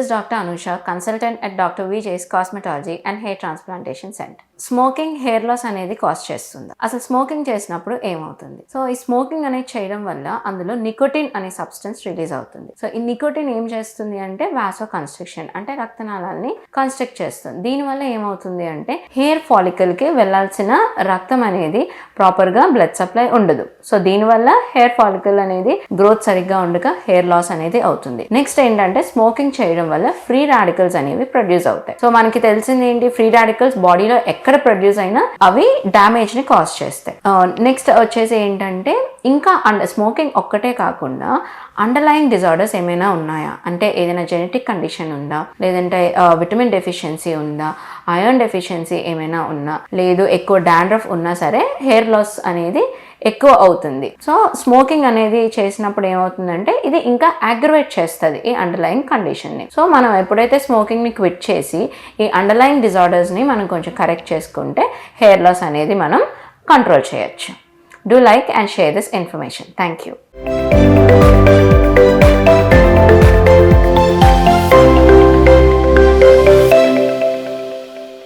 is Dr. Anusha, consultant at Dr. Vijay's Cosmetology and Hair Transplantation Center. Smoking hair loss అనేది cause చేస్తుంది. అసలు smoking చేసినప్పుడు ఏమవుతుంది? So ఈ స్మోకింగ్ అనేది చేయడం వల్ల అందులో నికోటిన్ అనే సబ్స్టెన్స్ రిలీజ్ అవుతుంది. సో ఈ నికోటిన్ ఏం చేస్తుంది అంటే వాసో కన్స్ట్రిక్షన్, అంటే రక్తనాళాలని కన్స్ట్రక్ట్ చేస్తుంది. దీనివల్ల ఏమవుతుంది అంటే హెయిర్ ఫాలికల్ కి వెళ్లాల్సిన రక్తం అనేది ప్రాపర్ గా బ్లడ్ సప్లై ఉండదు. సో దీనివల్ల హెయిర్ ఫాలికల్ అనేది గ్రోత్ సరిగ్గా ఉండక హెయిర్ లాస్ అనేది అవుతుంది. నెక్స్ట్ ఏంటంటే స్మోకింగ్ చేయడం వల్ల ఫ్రీ రాడికల్స్ అనేవి ప్రొడ్యూస్ అవుతాయి. సో మనకి తెలిసింది ఏంటి, ఫ్రీ రాడికల్స్ బాడీలో ఎక్కడ ప్రొడ్యూస్ అయినా అవి డ్యామేజ్ ని కాజ్ చేస్తాయి. నెక్స్ట్ వచ్చేసి ఏంటంటే ఇంకా స్మోకింగ్ ఒక్కటే కాకుండా అండర్లయింగ్ డిజార్డర్స్ ఏమైనా ఉన్నాయా అంటే ఏదైనా జెనెటిక్ కండిషన్ ఉందా, లేదంటే విటమిన్ డెఫిషియన్సీ ఉందా, ఐరన్ డెఫిషియన్సీ ఏమైనా ఉన్నా, లేదు ఎక్కువ డాండ్రఫ్ ఉన్నా సరే హెయిర్ లాస్ అనేది ఎక్కువ అవుతుంది. సో స్మోకింగ్ అనేది చేసినప్పుడు ఏమవుతుందంటే ఇది ఇంకా అగ్రవేట్ చేస్తుంది ఈ అండర్లయింగ్ కండిషన్ని. సో మనం ఎప్పుడైతే స్మోకింగ్ని క్విట్ చేసి ఈ అండర్లయింగ్ డిజార్డర్స్ని మనం కొంచెం కరెక్ట్ చేసుకుంటే హెయిర్ లాస్ అనేది మనం కంట్రోల్ చేయొచ్చు. Do like and share this information. Thank you.